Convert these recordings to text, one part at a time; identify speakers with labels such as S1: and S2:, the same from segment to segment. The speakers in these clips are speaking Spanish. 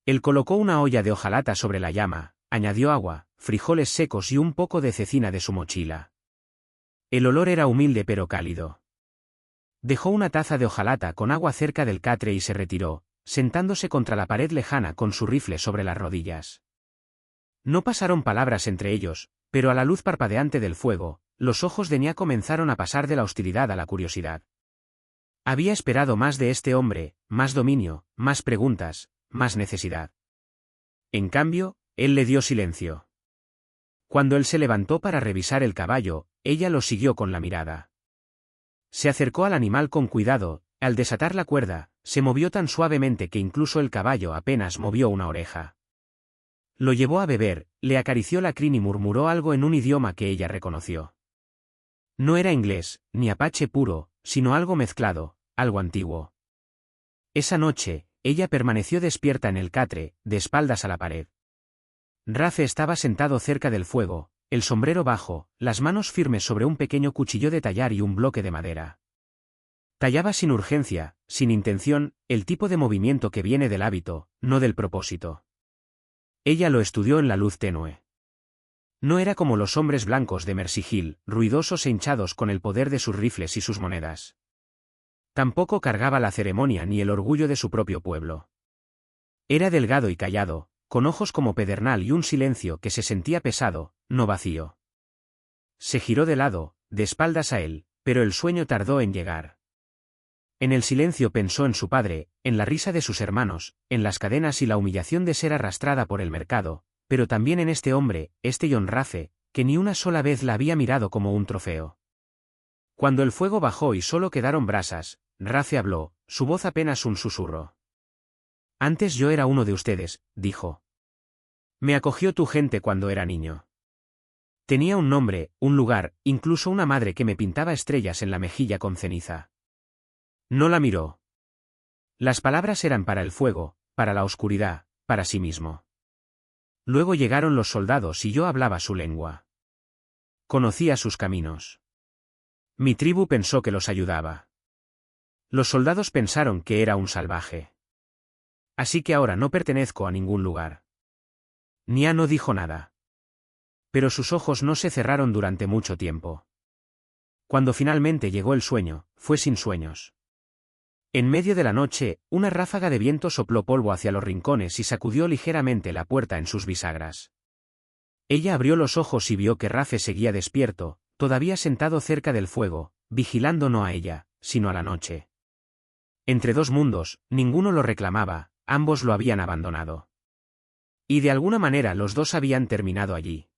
S1: Él colocó una olla de hojalata sobre la llama, añadió agua, frijoles secos y un poco de cecina de su mochila. El olor era humilde pero cálido. Dejó una taza de hojalata con agua cerca del catre y se retiró, sentándose contra la pared lejana con su rifle sobre las rodillas. No pasaron palabras entre ellos, pero a la luz parpadeante del fuego, los ojos de Nia comenzaron a pasar de la hostilidad a la curiosidad. Había esperado más de este hombre, más dominio, más preguntas, más necesidad. En cambio, él le dio silencio. Cuando él se levantó para revisar el caballo, ella lo siguió con la mirada. Se acercó al animal con cuidado, al desatar la cuerda, se movió tan suavemente que incluso el caballo apenas movió una oreja. Lo llevó a beber, le acarició la crin y murmuró algo en un idioma que ella reconoció. No era inglés, ni apache puro, sino algo mezclado, algo antiguo. Esa noche, ella permaneció despierta en el catre, de espaldas a la pared. Rafe estaba sentado cerca del fuego, el sombrero bajo, las manos firmes sobre un pequeño cuchillo de tallar y un bloque de madera. Tallaba sin urgencia, sin intención, el tipo de movimiento que viene del hábito, no del propósito. Ella lo estudió en la luz tenue. No era como los hombres blancos de Mercy Hill, ruidosos e hinchados con el poder de sus rifles y sus monedas. Tampoco cargaba la ceremonia ni el orgullo de su propio pueblo. Era delgado y callado, con ojos como pedernal y un silencio que se sentía pesado, no vacío. Se giró de lado, de espaldas a él, pero el sueño tardó en llegar. En el silencio pensó en su padre, en la risa de sus hermanos, en las cadenas y la humillación de ser arrastrada por el mercado, pero también en este hombre, este John Rafe, que ni una sola vez la había mirado como un trofeo. Cuando el fuego bajó y solo quedaron brasas, Rafe habló, su voz apenas un susurro. Antes yo era uno de ustedes, dijo. Me acogió tu gente cuando era niño. Tenía un nombre, un lugar, incluso una madre que me pintaba estrellas en la mejilla con ceniza. No la miró. Las palabras eran para el fuego, para la oscuridad, para sí mismo. Luego llegaron los soldados y yo hablaba su lengua. Conocía sus caminos. Mi tribu pensó que los ayudaba. Los soldados pensaron que era un salvaje. Así que ahora no pertenezco a ningún lugar. Nia no dijo nada. Pero sus ojos no se cerraron durante mucho tiempo. Cuando finalmente llegó el sueño, fue sin sueños. En medio de la noche, una ráfaga de viento sopló polvo hacia los rincones y sacudió ligeramente la puerta en sus bisagras. Ella abrió los ojos y vio que Rafe seguía despierto, todavía sentado cerca del fuego, vigilando no a ella, sino a la noche. Entre dos mundos, ninguno lo reclamaba, ambos lo habían abandonado. Y de alguna manera los dos habían terminado allí.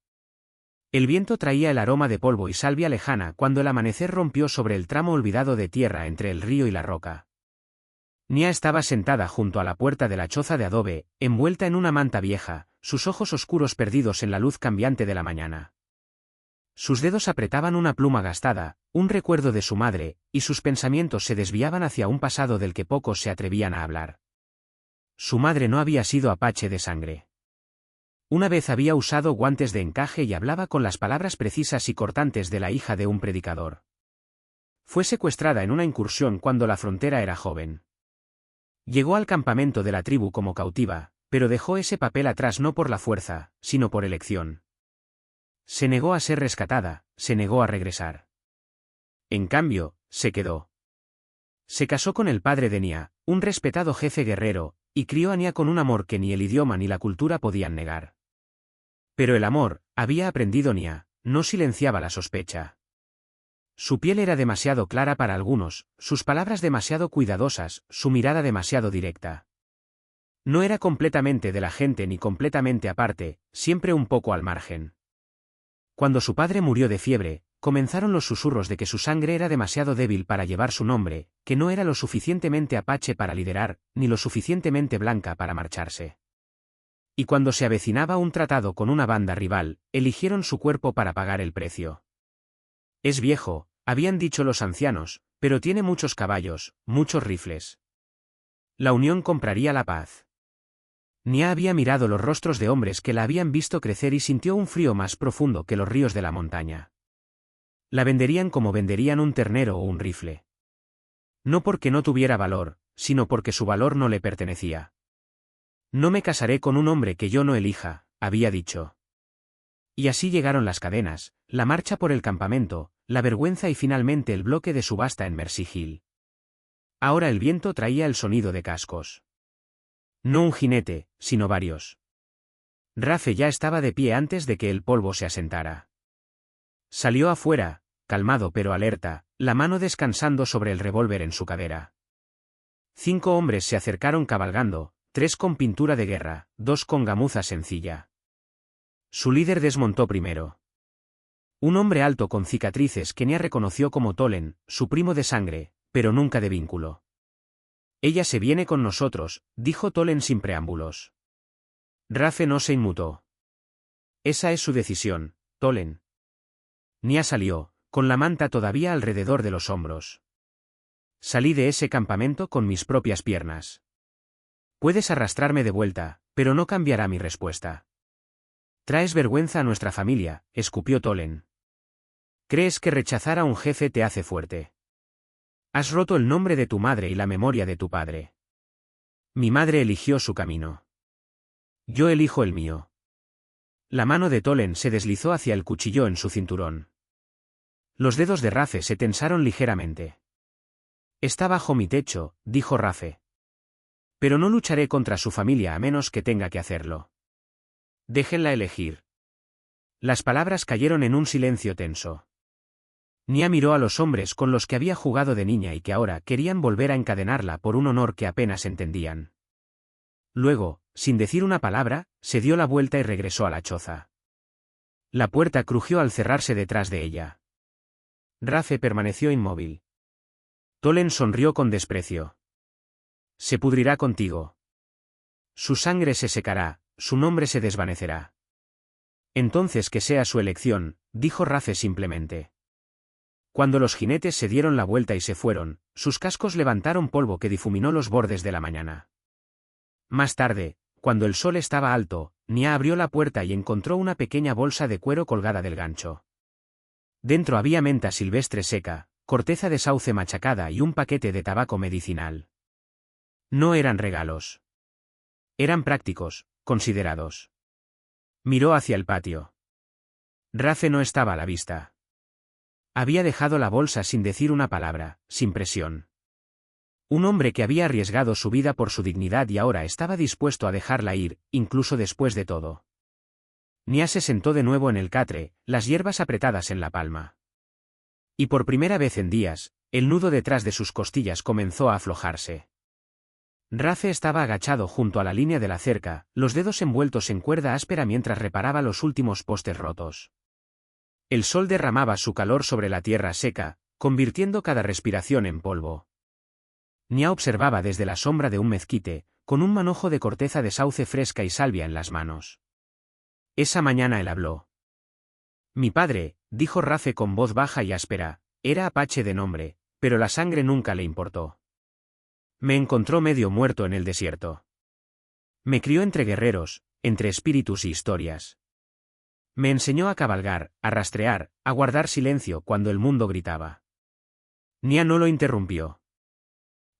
S1: El viento traía el aroma de polvo y salvia lejana cuando el amanecer rompió sobre el tramo olvidado de tierra entre el río y la roca. Nia estaba sentada junto a la puerta de la choza de adobe, envuelta en una manta vieja, sus ojos oscuros perdidos en la luz cambiante de la mañana. Sus dedos apretaban una pluma gastada, un recuerdo de su madre, y sus pensamientos se desviaban hacia un pasado del que pocos se atrevían a hablar. Su madre no había sido apache de sangre. Una vez había usado guantes de encaje y hablaba con las palabras precisas y cortantes de la hija de un predicador. Fue secuestrada en una incursión cuando la frontera era joven. Llegó al campamento de la tribu como cautiva, pero dejó ese papel atrás no por la fuerza, sino por elección. Se negó a ser rescatada, se negó a regresar. En cambio, se quedó. Se casó con el padre de Nia, un respetado jefe guerrero, y crió a Nia con un amor que ni el idioma ni la cultura podían negar. Pero el amor, había aprendido Nia, no silenciaba la sospecha. Su piel era demasiado clara para algunos, sus palabras demasiado cuidadosas, su mirada demasiado directa. No era completamente de la gente ni completamente aparte, siempre un poco al margen. Cuando su padre murió de fiebre, comenzaron los susurros de que su sangre era demasiado débil para llevar su nombre, que no era lo suficientemente apache para liderar, ni lo suficientemente blanca para marcharse. Y cuando se avecinaba un tratado con una banda rival, eligieron su cuerpo para pagar el precio. Es viejo, habían dicho los ancianos, pero tiene muchos caballos, muchos rifles. La unión compraría la paz. Nia había mirado los rostros de hombres que la habían visto crecer y sintió un frío más profundo que los ríos de la montaña. La venderían como venderían un ternero o un rifle. No porque no tuviera valor, sino porque su valor no le pertenecía. No me casaré con un hombre que yo no elija, había dicho. Y así llegaron las cadenas, la marcha por el campamento, la vergüenza y finalmente el bloque de subasta en Mercy Hill. Ahora el viento traía el sonido de cascos. No un jinete, sino varios. Rafe ya estaba de pie antes de que el polvo se asentara. Salió afuera, calmado pero alerta, la mano descansando sobre el revólver en su cadera. 5 hombres se acercaron cabalgando, 3 con pintura de guerra, 2 con gamuza sencilla. Su líder desmontó primero. Un hombre alto con cicatrices que Nia reconoció como Tolen, su primo de sangre, pero nunca de vínculo. Ella se viene con nosotros, dijo Tolen sin preámbulos. Rafe no se inmutó. Esa es su decisión, Tolen. Nia salió, con la manta todavía alrededor de los hombros. Salí de ese campamento con mis propias piernas. Puedes arrastrarme de vuelta, pero no cambiará mi respuesta. Traes vergüenza a nuestra familia, escupió Tolen. ¿Crees que rechazar a un jefe te hace fuerte? Has roto el nombre de tu madre y la memoria de tu padre. Mi madre eligió su camino. Yo elijo el mío. La mano de Tolen se deslizó hacia el cuchillo en su cinturón. Los dedos de Rafe se tensaron ligeramente. Está bajo mi techo, dijo Rafe. Pero no lucharé contra su familia a menos que tenga que hacerlo. Déjenla elegir. Las palabras cayeron en un silencio tenso. Nia miró a los hombres con los que había jugado de niña y que ahora querían volver a encadenarla por un honor que apenas entendían. Luego, sin decir una palabra, se dio la vuelta y regresó a la choza. La puerta crujió al cerrarse detrás de ella. Rafe permaneció inmóvil. Tolen sonrió con desprecio. Se pudrirá contigo. Su sangre se secará, su nombre se desvanecerá. Entonces que sea su elección, dijo Rafe simplemente. Cuando los jinetes se dieron la vuelta y se fueron, sus cascos levantaron polvo que difuminó los bordes de la mañana. Más tarde, cuando el sol estaba alto, Nia abrió la puerta y encontró una pequeña bolsa de cuero colgada del gancho. Dentro había menta silvestre seca, corteza de sauce machacada y un paquete de tabaco medicinal. No eran regalos. Eran prácticos, considerados. Miró hacia el patio. Rafe no estaba a la vista. Había dejado la bolsa sin decir una palabra, sin presión. Un hombre que había arriesgado su vida por su dignidad y ahora estaba dispuesto a dejarla ir, incluso después de todo. Nia se sentó de nuevo en el catre, las hierbas apretadas en la palma. Y por primera vez en días, el nudo detrás de sus costillas comenzó a aflojarse. Rafe estaba agachado junto a la línea de la cerca, los dedos envueltos en cuerda áspera mientras reparaba los últimos postes rotos. El sol derramaba su calor sobre la tierra seca, convirtiendo cada respiración en polvo. Nia observaba desde la sombra de un mezquite, con un manojo de corteza de sauce fresca y salvia en las manos. Esa mañana él habló. Mi padre, dijo Rafe con voz baja y áspera, era apache de nombre, pero la sangre nunca le importó. Me encontró medio muerto en el desierto. Me crió entre guerreros, entre espíritus y historias. Me enseñó a cabalgar, a rastrear, a guardar silencio cuando el mundo gritaba. Nia no lo interrumpió.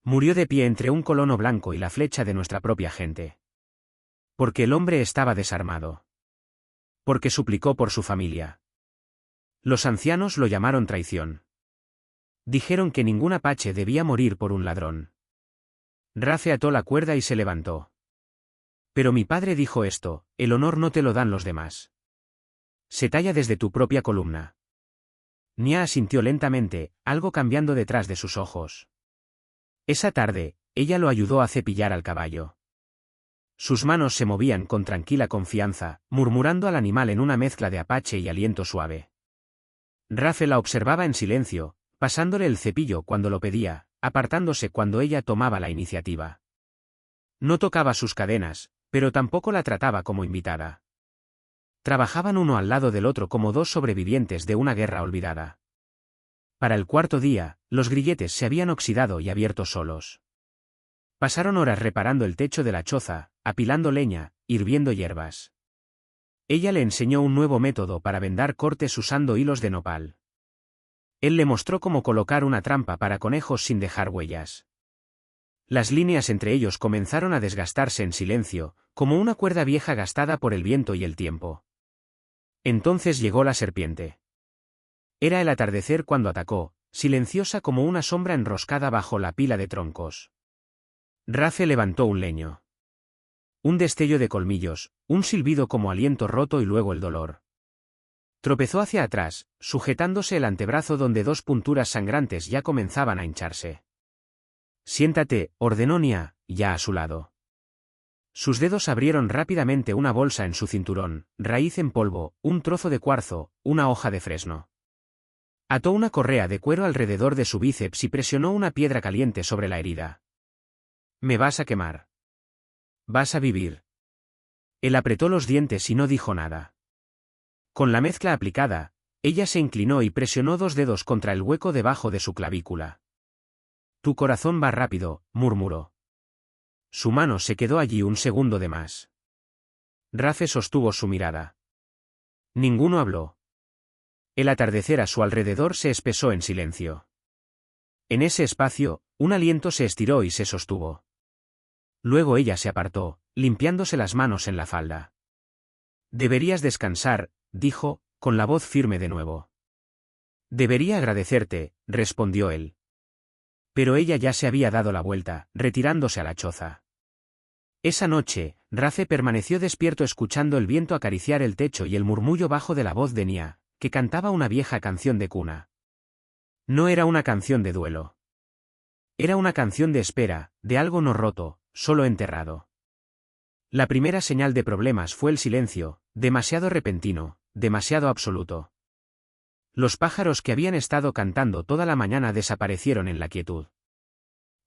S1: Murió de pie entre un colono blanco y la flecha de nuestra propia gente. Porque el hombre estaba desarmado. Porque suplicó por su familia. Los ancianos lo llamaron traición. Dijeron que ningún apache debía morir por un ladrón. Rafe ató la cuerda y se levantó. Pero mi padre dijo esto, el honor no te lo dan los demás. Se talla desde tu propia columna. Nia asintió lentamente, algo cambiando detrás de sus ojos. Esa tarde, ella lo ayudó a cepillar al caballo. Sus manos se movían con tranquila confianza, murmurando al animal en una mezcla de apache y aliento suave. Rafe la observaba en silencio, pasándole el cepillo cuando lo pedía, apartándose cuando ella tomaba la iniciativa. No tocaba sus cadenas, pero tampoco la trataba como invitada. Trabajaban uno al lado del otro como dos sobrevivientes de una guerra olvidada. Para el cuarto día, los grilletes se habían oxidado y abierto solos. Pasaron horas reparando el techo de la choza, apilando leña, hirviendo hierbas. Ella le enseñó un nuevo método para vendar cortes usando hilos de nopal. Él le mostró cómo colocar una trampa para conejos sin dejar huellas. Las líneas entre ellos comenzaron a desgastarse en silencio, como una cuerda vieja gastada por el viento y el tiempo. Entonces llegó la serpiente. Era el atardecer cuando atacó, silenciosa como una sombra enroscada bajo la pila de troncos. Rafe levantó un leño. Un destello de colmillos, un silbido como aliento roto y luego el dolor. Tropezó hacia atrás, sujetándose el antebrazo donde dos punturas sangrantes ya comenzaban a hincharse. Siéntate, ordenó Nia, ya a su lado. Sus dedos abrieron rápidamente una bolsa en su cinturón, raíz en polvo, un trozo de cuarzo, una hoja de fresno. Ató una correa de cuero alrededor de su bíceps y presionó una piedra caliente sobre la herida. «Me vas a quemar. Vas a vivir». Él apretó los dientes y no dijo nada. Con la mezcla aplicada, ella se inclinó y presionó dos dedos contra el hueco debajo de su clavícula. «Tu corazón va rápido», murmuró. Su mano se quedó allí un segundo de más. Rafe sostuvo su mirada. Ninguno habló. El atardecer a su alrededor se espesó en silencio. En ese espacio, un aliento se estiró y se sostuvo. Luego ella se apartó, limpiándose las manos en la falda. «Deberías descansar», dijo, con la voz firme de nuevo. «Debería agradecerte», respondió él. Pero ella ya se había dado la vuelta, retirándose a la choza. Esa noche, Rafe permaneció despierto escuchando el viento acariciar el techo y el murmullo bajo de la voz de Nia, que cantaba una vieja canción de cuna. No era una canción de duelo. Era una canción de espera, de algo no roto, solo enterrado. La primera señal de problemas fue el silencio, demasiado repentino, demasiado absoluto. Los pájaros que habían estado cantando toda la mañana desaparecieron en la quietud.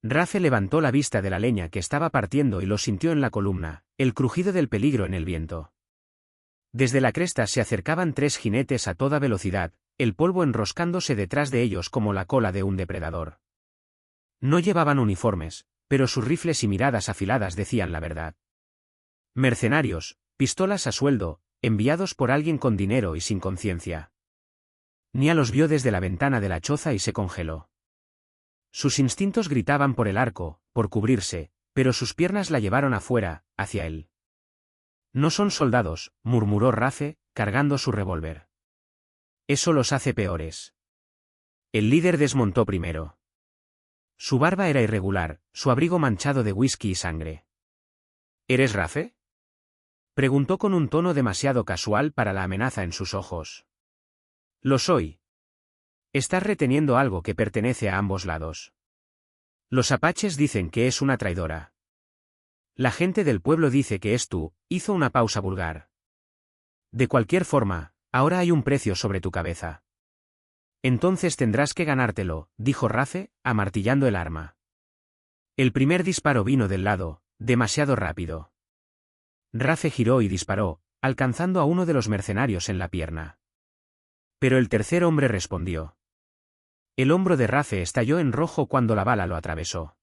S1: Rafe levantó la vista de la leña que estaba partiendo y lo sintió en la columna, el crujido del peligro en el viento. Desde la cresta se acercaban tres jinetes a toda velocidad, el polvo enroscándose detrás de ellos como la cola de un depredador. No llevaban uniformes, pero sus rifles y miradas afiladas decían la verdad. Mercenarios, pistolas a sueldo, enviados por alguien con dinero y sin conciencia. Nia los vio desde la ventana de la choza y se congeló. Sus instintos gritaban por el arco, por cubrirse, pero sus piernas la llevaron afuera, hacia él. «No son soldados», murmuró Rafe, cargando su revólver. «Eso los hace peores». El líder desmontó primero. Su barba era irregular, su abrigo manchado de whisky y sangre. «¿Eres Rafe?», preguntó con un tono demasiado casual para la amenaza en sus ojos. «Lo soy». «Estás reteniendo algo que pertenece a ambos lados. Los apaches dicen que es una traidora. La gente del pueblo dice que es tú», hizo una pausa vulgar. «De cualquier forma, ahora hay un precio sobre tu cabeza». «Entonces tendrás que ganártelo», dijo Rafe, amartillando el arma. El primer disparo vino del lado, demasiado rápido. Rafe giró y disparó, alcanzando a uno de los mercenarios en la pierna. Pero el tercer hombre respondió. El hombro de Rafe estalló en rojo cuando la bala lo atravesó.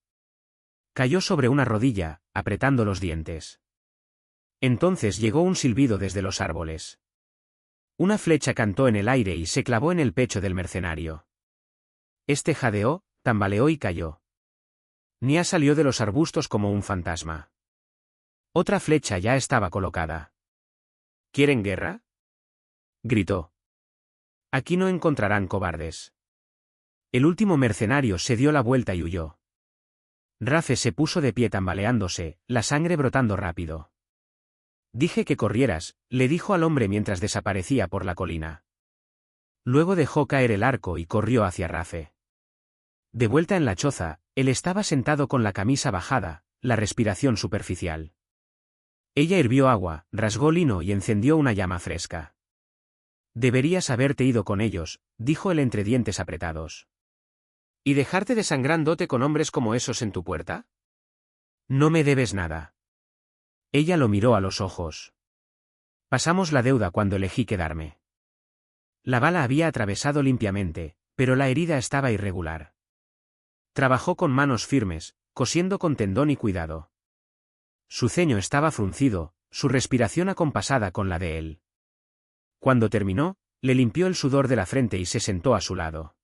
S1: Cayó sobre una rodilla, apretando los dientes. Entonces llegó un silbido desde los árboles. Una flecha cantó en el aire y se clavó en el pecho del mercenario. Este jadeó, tambaleó y cayó. Nia salió de los arbustos como un fantasma. Otra flecha ya estaba colocada. «¿Quieren guerra?», gritó. «Aquí no encontrarán cobardes». El último mercenario se dio la vuelta y huyó. Rafe se puso de pie tambaleándose, la sangre brotando rápido. «Dije que corrieras», le dijo al hombre mientras desaparecía por la colina. Luego dejó caer el arco y corrió hacia Rafe. De vuelta en la choza, él estaba sentado con la camisa bajada, la respiración superficial. Ella hirvió agua, rasgó lino y encendió una llama fresca. «Deberías haberte ido con ellos», dijo él entre dientes apretados. «¿Y dejarte desangrándote con hombres como esos en tu puerta? No me debes nada». Ella lo miró a los ojos. «Pasamos la deuda cuando elegí quedarme». La bala había atravesado limpiamente, pero la herida estaba irregular. Trabajó con manos firmes, cosiendo con tendón y cuidado. Su ceño estaba fruncido, su respiración acompasada con la de él. Cuando terminó, le limpió el sudor de la frente y se sentó a su lado.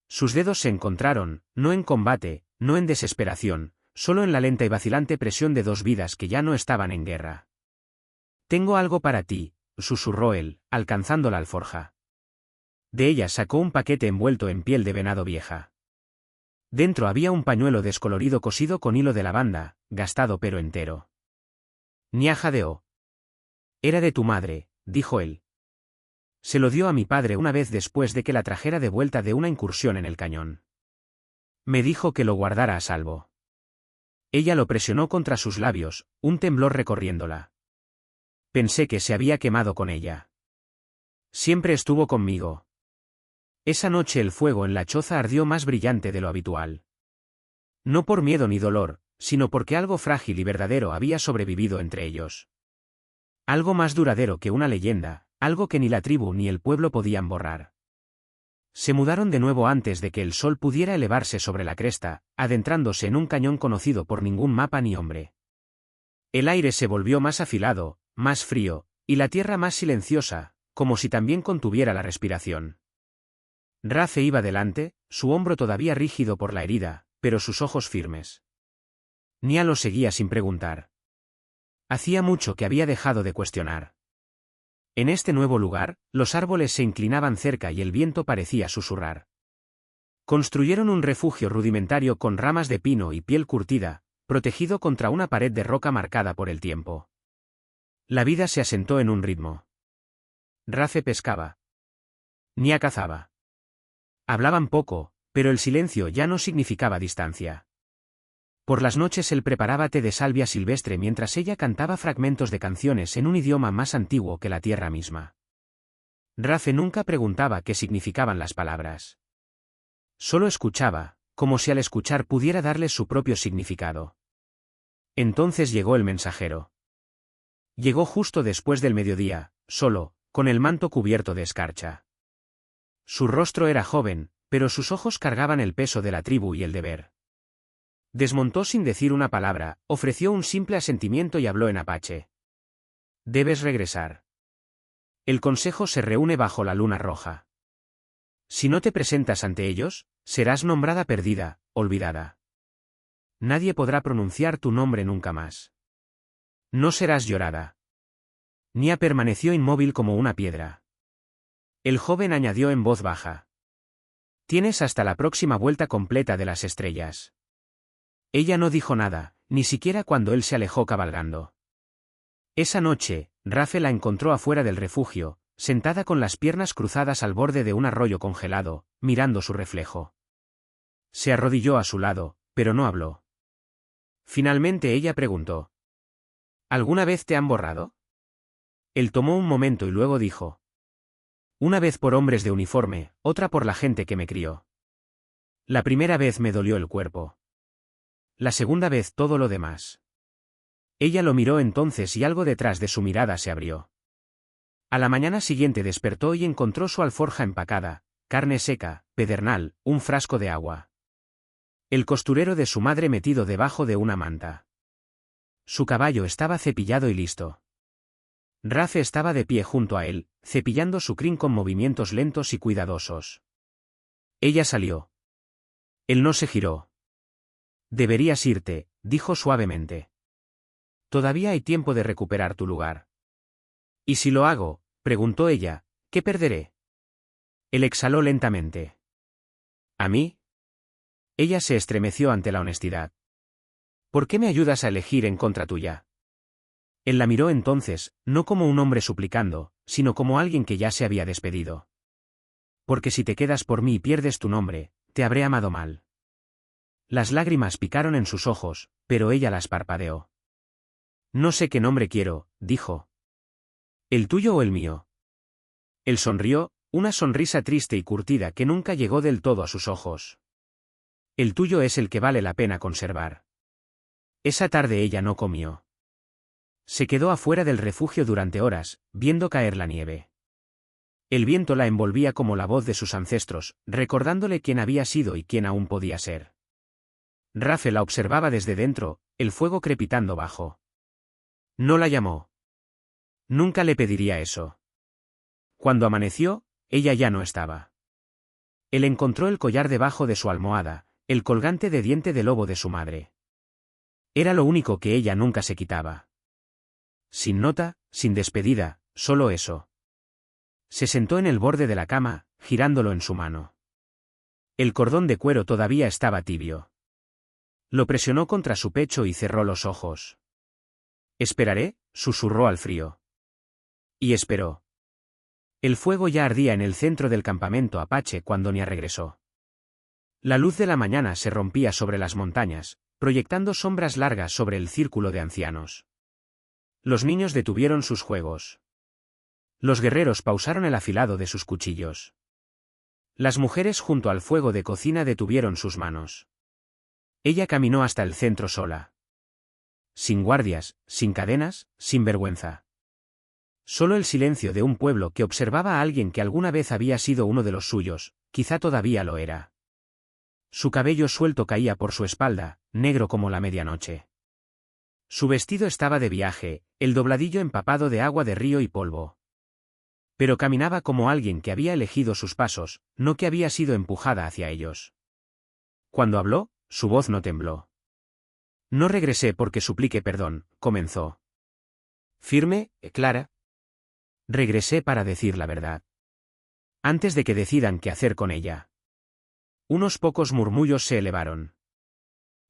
S1: Sus dedos se encontraron, no en combate, no en desesperación, solo en la lenta y vacilante presión de dos vidas que ya no estaban en guerra. «Tengo algo para ti», susurró él, alcanzando la alforja. De ella sacó un paquete envuelto en piel de venado vieja. Dentro había un pañuelo descolorido cosido con hilo de lavanda, gastado pero entero. Nia jadeó. «Era de tu madre», dijo él. «Se lo dio a mi padre una vez después de que la trajera de vuelta de una incursión en el cañón. Me dijo que lo guardara a salvo». Ella lo presionó contra sus labios, un temblor recorriéndola. «Pensé que se había quemado con ella. Siempre estuvo conmigo». Esa noche el fuego en la choza ardió más brillante de lo habitual. No por miedo ni dolor, sino porque algo frágil y verdadero había sobrevivido entre ellos. Algo más duradero que una leyenda, algo que ni la tribu ni el pueblo podían borrar. Se mudaron de nuevo antes de que el sol pudiera elevarse sobre la cresta, adentrándose en un cañón conocido por ningún mapa ni hombre. El aire se volvió más afilado, más frío, y la tierra más silenciosa, como si también contuviera la respiración. Rafe iba delante, su hombro todavía rígido por la herida, pero sus ojos firmes. Nia lo seguía sin preguntar. Hacía mucho que había dejado de cuestionar. En este nuevo lugar, los árboles se inclinaban cerca y el viento parecía susurrar. Construyeron un refugio rudimentario con ramas de pino y piel curtida, protegido contra una pared de roca marcada por el tiempo. La vida se asentó en un ritmo. Rafe pescaba. Nia cazaba. Hablaban poco, pero el silencio ya no significaba distancia. Por las noches él preparaba té de salvia silvestre mientras ella cantaba fragmentos de canciones en un idioma más antiguo que la tierra misma. Rafe nunca preguntaba qué significaban las palabras. Solo escuchaba, como si al escuchar pudiera darle su propio significado. Entonces llegó el mensajero. Llegó justo después del mediodía, solo, con el manto cubierto de escarcha. Su rostro era joven, pero sus ojos cargaban el peso de la tribu y el deber. Desmontó sin decir una palabra, ofreció un simple asentimiento y habló en apache. «Debes regresar. El consejo se reúne bajo la luna roja. Si no te presentas ante ellos, serás nombrada perdida, olvidada. Nadie podrá pronunciar tu nombre nunca más. No serás llorada». Nia permaneció inmóvil como una piedra. El joven añadió en voz baja. «Tienes hasta la próxima vuelta completa de las estrellas». Ella no dijo nada, ni siquiera cuando él se alejó cabalgando. Esa noche, Rafe la encontró afuera del refugio, sentada con las piernas cruzadas al borde de un arroyo congelado, mirando su reflejo. Se arrodilló a su lado, pero no habló. Finalmente ella preguntó. «¿Alguna vez te han borrado?» Él tomó un momento y luego dijo. «Una vez por hombres de uniforme, otra por la gente que me crió. La primera vez me dolió el cuerpo. La segunda vez todo lo demás». Ella lo miró entonces y algo detrás de su mirada se abrió. A la mañana siguiente despertó y encontró su alforja empacada, carne seca, pedernal, un frasco de agua. El costurero de su madre metido debajo de una manta. Su caballo estaba cepillado y listo. Rafe estaba de pie junto a él, cepillando su crin con movimientos lentos y cuidadosos. Ella salió. Él no se giró. «Deberías irte», dijo suavemente. «Todavía hay tiempo de recuperar tu lugar». «¿Y si lo hago?», preguntó ella, «¿qué perderé?». Él exhaló lentamente. «¿A mí?». Ella se estremeció ante la honestidad. «¿Por qué me ayudas a elegir en contra tuya?». Él la miró entonces, no como un hombre suplicando, sino como alguien que ya se había despedido. «Porque si te quedas por mí y pierdes tu nombre, te habré amado mal». Las lágrimas picaron en sus ojos, pero ella las parpadeó. «No sé qué nombre quiero», dijo. «¿El tuyo o el mío?». Él sonrió, una sonrisa triste y curtida que nunca llegó del todo a sus ojos. «El tuyo es el que vale la pena conservar». Esa tarde ella no comió. Se quedó afuera del refugio durante horas, viendo caer la nieve. El viento la envolvía como la voz de sus ancestros, recordándole quién había sido y quién aún podía ser. Rafe la observaba desde dentro, el fuego crepitando bajo. No la llamó. Nunca le pediría eso. Cuando amaneció, ella ya no estaba. Él encontró el collar debajo de su almohada, el colgante de diente de lobo de su madre. Era lo único que ella nunca se quitaba. Sin nota, sin despedida, solo eso. Se sentó en el borde de la cama, girándolo en su mano. El cordón de cuero todavía estaba tibio. Lo presionó contra su pecho y cerró los ojos. «Esperaré», susurró al frío. Y esperó. El fuego ya ardía en el centro del campamento apache cuando Nia regresó. La luz de la mañana se rompía sobre las montañas, proyectando sombras largas sobre el círculo de ancianos. Los niños detuvieron sus juegos. Los guerreros pausaron el afilado de sus cuchillos. Las mujeres junto al fuego de cocina detuvieron sus manos. Ella caminó hasta el centro sola. Sin guardias, sin cadenas, sin vergüenza. Solo el silencio de un pueblo que observaba a alguien que alguna vez había sido uno de los suyos, quizá todavía lo era. Su cabello suelto caía por su espalda, negro como la medianoche. Su vestido estaba de viaje, el dobladillo empapado de agua de río y polvo. Pero caminaba como alguien que había elegido sus pasos, no que había sido empujada hacia ellos. Cuando habló, su voz no tembló. «No regresé porque suplique perdón», comenzó. Firme, clara. «Regresé para decir la verdad. Antes de que decidan qué hacer con ella». Unos pocos murmullos se elevaron.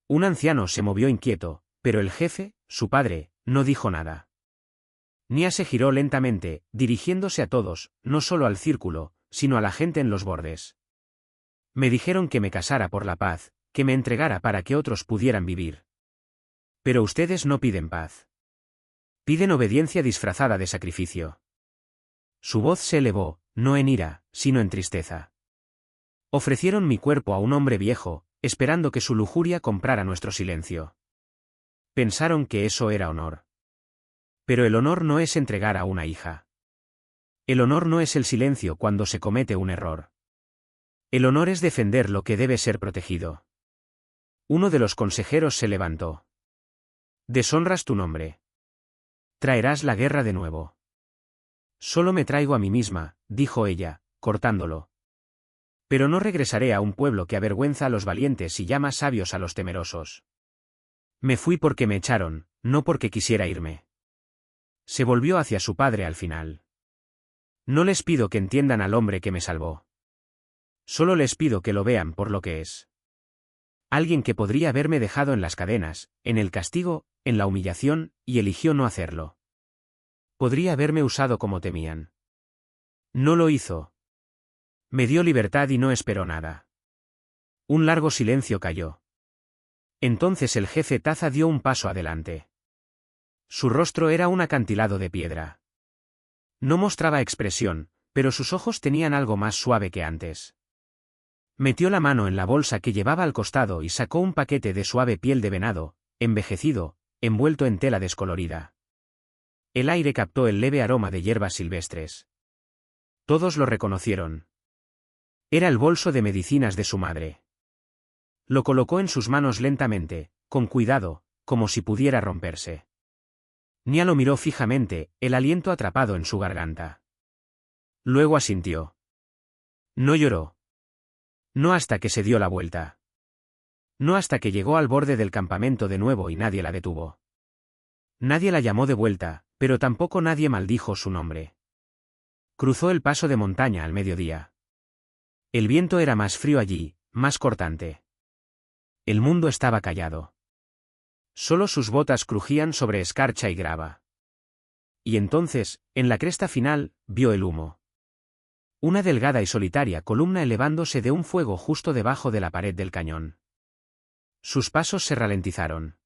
S1: Un anciano se movió inquieto, pero el jefe, su padre, no dijo nada. Nia se giró lentamente, dirigiéndose a todos, no solo al círculo, sino a la gente en los bordes. «Me dijeron que me casara por la paz, que me entregara para que otros pudieran vivir. Pero ustedes no piden paz. Piden obediencia disfrazada de sacrificio». Su voz se elevó, no en ira, sino en tristeza. «Ofrecieron mi cuerpo a un hombre viejo, esperando que su lujuria comprara nuestro silencio. Pensaron que eso era honor. Pero el honor no es entregar a una hija. El honor no es el silencio cuando se comete un error. El honor es defender lo que debe ser protegido». Uno de los consejeros se levantó. «Deshonras tu nombre. Traerás la guerra de nuevo». «Solo me traigo a mí misma», dijo ella, cortándolo. «Pero no regresaré a un pueblo que avergüenza a los valientes y llama sabios a los temerosos. Me fui porque me echaron, no porque quisiera irme». Se volvió hacia su padre al final. «No les pido que entiendan al hombre que me salvó. Solo les pido que lo vean por lo que es. Alguien que podría haberme dejado en las cadenas, en el castigo, en la humillación, y eligió no hacerlo. Podría haberme usado como temían. No lo hizo. Me dio libertad y no esperó nada». Un largo silencio cayó. Entonces el jefe Taza dio un paso adelante. Su rostro era un acantilado de piedra. No mostraba expresión, pero sus ojos tenían algo más suave que antes. Metió la mano en la bolsa que llevaba al costado y sacó un paquete de suave piel de venado, envejecido, envuelto en tela descolorida. El aire captó el leve aroma de hierbas silvestres. Todos lo reconocieron. Era el bolso de medicinas de su madre. Lo colocó en sus manos lentamente, con cuidado, como si pudiera romperse. Nia lo miró fijamente, el aliento atrapado en su garganta. Luego asintió. No lloró. No hasta que se dio la vuelta. No hasta que llegó al borde del campamento de nuevo y nadie la detuvo. Nadie la llamó de vuelta, pero tampoco nadie maldijo su nombre. Cruzó el paso de montaña al mediodía. El viento era más frío allí, más cortante. El mundo estaba callado. Solo sus botas crujían sobre escarcha y grava. Y entonces, en la cresta final, vio el humo. Una delgada y solitaria columna elevándose de un fuego justo debajo de la pared del cañón. Sus pasos se ralentizaron.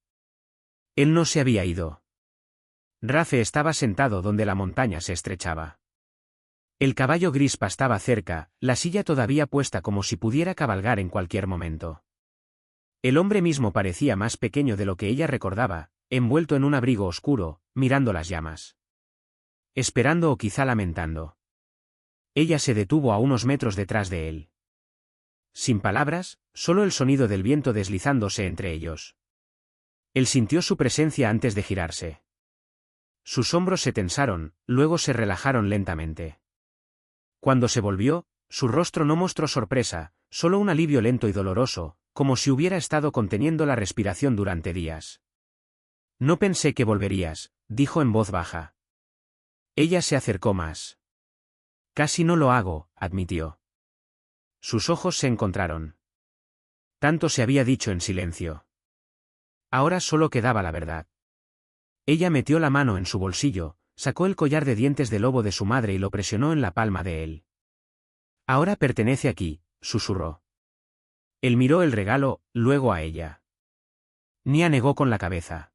S1: Él no se había ido. Rafe estaba sentado donde la montaña se estrechaba. El caballo gris pastaba cerca, la silla todavía puesta como si pudiera cabalgar en cualquier momento. El hombre mismo parecía más pequeño de lo que ella recordaba, envuelto en un abrigo oscuro, mirando las llamas. Esperando o quizá lamentando. Ella se detuvo a unos metros detrás de él. Sin palabras, solo el sonido del viento deslizándose entre ellos. Él sintió su presencia antes de girarse. Sus hombros se tensaron, luego se relajaron lentamente. Cuando se volvió, su rostro no mostró sorpresa, solo un alivio lento y doloroso, como si hubiera estado conteniendo la respiración durante días. No pensé que volverías, dijo en voz baja. Ella se acercó más. Casi no lo hago, admitió. Sus ojos se encontraron. Tanto se había dicho en silencio. Ahora solo quedaba la verdad. Ella metió la mano en su bolsillo, sacó el collar de dientes de lobo de su madre y lo presionó en la palma de él. Ahora pertenece aquí, susurró. Él miró el regalo, luego a ella. Nia negó con la cabeza.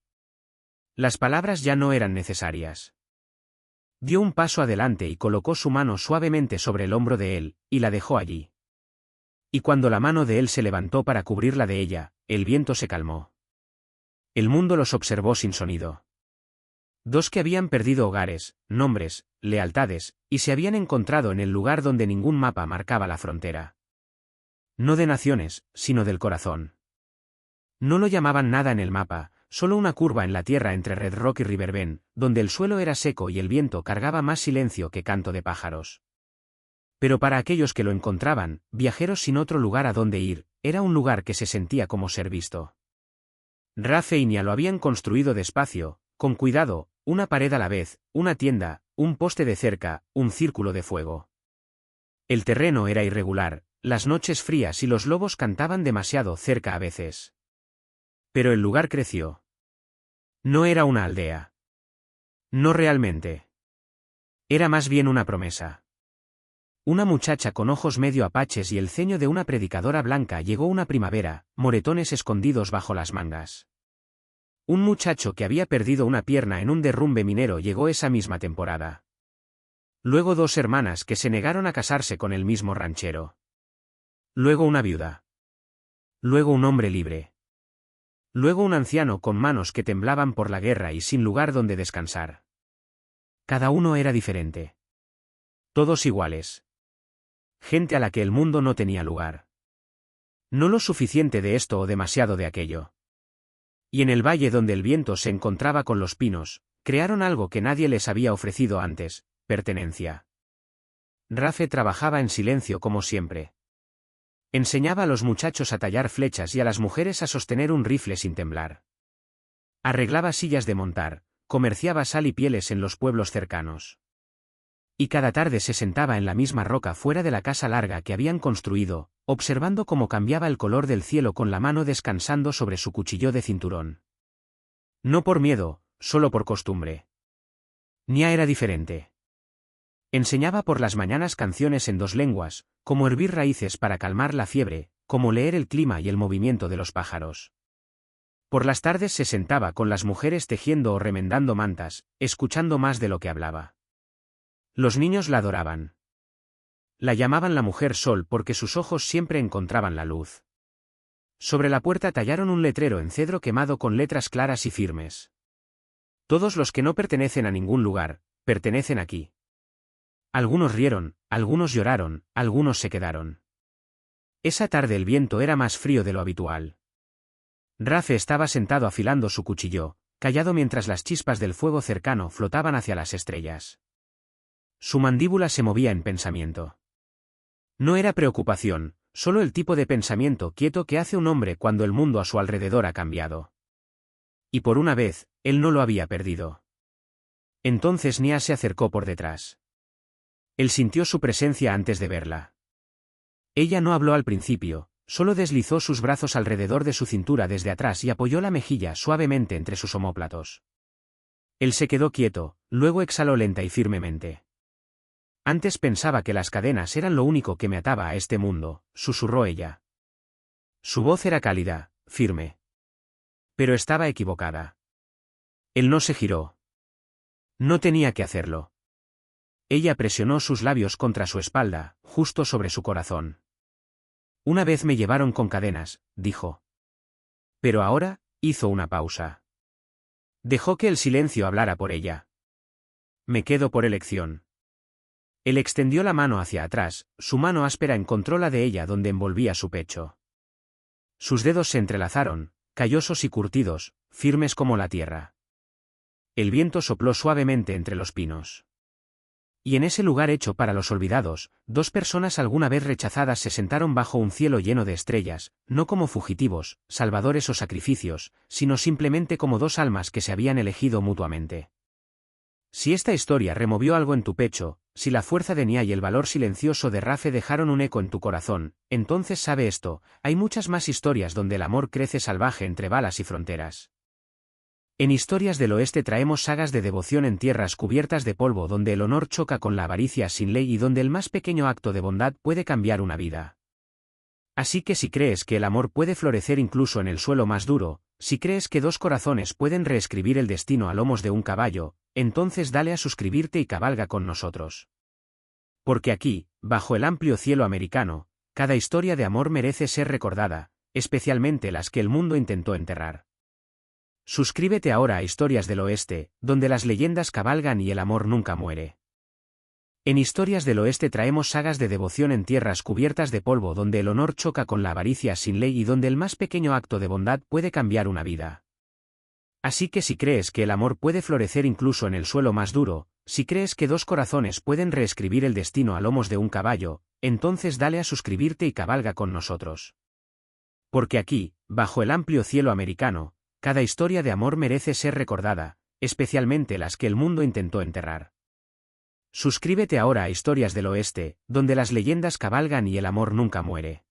S1: Las palabras ya no eran necesarias. Dio un paso adelante y colocó su mano suavemente sobre el hombro de él, y la dejó allí. Y cuando la mano de él se levantó para cubrirla de ella, el viento se calmó. El mundo los observó sin sonido. Dos que habían perdido hogares, nombres, lealtades, y se habían encontrado en el lugar donde ningún mapa marcaba la frontera. No de naciones, sino del corazón. No lo llamaban nada en el mapa, solo una curva en la tierra entre Red Rock y Riverbend, donde el suelo era seco y el viento cargaba más silencio que canto de pájaros. Pero para aquellos que lo encontraban, viajeros sin otro lugar a donde ir, era un lugar que se sentía como ser visto. Rafe y Nia lo habían construido despacio, con cuidado, una pared a la vez, una tienda, un poste de cerca, un círculo de fuego. El terreno era irregular, las noches frías y los lobos cantaban demasiado cerca a veces. Pero el lugar creció. No era una aldea. No realmente. Era más bien una promesa. Una muchacha con ojos medio apaches y el ceño de una predicadora blanca llegó una primavera, moretones escondidos bajo las mangas. Un muchacho que había perdido una pierna en un derrumbe minero llegó esa misma temporada. Luego dos hermanas que se negaron a casarse con el mismo ranchero. Luego una viuda. Luego un hombre libre. Luego un anciano con manos que temblaban por la guerra y sin lugar donde descansar. Cada uno era diferente. Todos iguales. Gente a la que el mundo no tenía lugar. No lo suficiente de esto o demasiado de aquello. Y en el valle donde el viento se encontraba con los pinos, crearon algo que nadie les había ofrecido antes, pertenencia. Rafe trabajaba en silencio como siempre. Enseñaba a los muchachos a tallar flechas y a las mujeres a sostener un rifle sin temblar. Arreglaba sillas de montar, comerciaba sal y pieles en los pueblos cercanos. Y cada tarde se sentaba en la misma roca fuera de la casa larga que habían construido, observando cómo cambiaba el color del cielo con la mano descansando sobre su cuchillo de cinturón. No por miedo, solo por costumbre. Nia era diferente. Enseñaba por las mañanas canciones en dos lenguas, como hervir raíces para calmar la fiebre, como leer el clima y el movimiento de los pájaros. Por las tardes se sentaba con las mujeres tejiendo o remendando mantas, escuchando más de lo que hablaba. Los niños la adoraban. La llamaban la mujer sol porque sus ojos siempre encontraban la luz. Sobre la puerta tallaron un letrero en cedro quemado con letras claras y firmes. Todos los que no pertenecen a ningún lugar, pertenecen aquí. Algunos rieron, algunos lloraron, algunos se quedaron. Esa tarde el viento era más frío de lo habitual. Rafe estaba sentado afilando su cuchillo, callado mientras las chispas del fuego cercano flotaban hacia las estrellas. Su mandíbula se movía en pensamiento. No era preocupación, solo el tipo de pensamiento quieto que hace un hombre cuando el mundo a su alrededor ha cambiado. Y por una vez, él no lo había perdido. Entonces Nia se acercó por detrás. Él sintió su presencia antes de verla. Ella no habló al principio, solo deslizó sus brazos alrededor de su cintura desde atrás y apoyó la mejilla suavemente entre sus omóplatos. Él se quedó quieto, luego exhaló lenta y firmemente. Antes pensaba que las cadenas eran lo único que me ataba a este mundo, susurró ella. Su voz era cálida, firme. Pero estaba equivocada. Él no se giró. No tenía que hacerlo. Ella presionó sus labios contra su espalda, justo sobre su corazón. Una vez me llevaron con cadenas, dijo. Pero ahora, hizo una pausa. Dejó que el silencio hablara por ella. Me quedo por elección. Él extendió la mano hacia atrás, su mano áspera encontró la de ella donde envolvía su pecho. Sus dedos se entrelazaron, callosos y curtidos, firmes como la tierra. El viento sopló suavemente entre los pinos. Y en ese lugar hecho para los olvidados, dos personas alguna vez rechazadas se sentaron bajo un cielo lleno de estrellas, no como fugitivos, salvadores o sacrificios, sino simplemente como dos almas que se habían elegido mutuamente. Si esta historia removió algo en tu pecho, si la fuerza de Nia y el valor silencioso de Rafe dejaron un eco en tu corazón, entonces sabe esto, hay muchas más historias donde el amor crece salvaje entre balas y fronteras. En Historias del Oeste traemos sagas de devoción en tierras cubiertas de polvo donde el honor choca con la avaricia sin ley y donde el más pequeño acto de bondad puede cambiar una vida. Así que si crees que el amor puede florecer incluso en el suelo más duro, si crees que dos corazones pueden reescribir el destino a lomos de un caballo, entonces dale a suscribirte y cabalga con nosotros. Porque aquí, bajo el amplio cielo americano, cada historia de amor merece ser recordada, especialmente las que el mundo intentó enterrar. Suscríbete ahora a Historias del Oeste, donde las leyendas cabalgan y el amor nunca muere. En Historias del Oeste traemos sagas de devoción en tierras cubiertas de polvo donde el honor choca con la avaricia sin ley y donde el más pequeño acto de bondad puede cambiar una vida. Así que si crees que el amor puede florecer incluso en el suelo más duro, si crees que dos corazones pueden reescribir el destino a lomos de un caballo, entonces dale a suscribirte y cabalga con nosotros. Porque aquí, bajo el amplio cielo americano, cada historia de amor merece ser recordada, especialmente las que el mundo intentó enterrar. Suscríbete ahora a Historias del Oeste, donde las leyendas cabalgan y el amor nunca muere.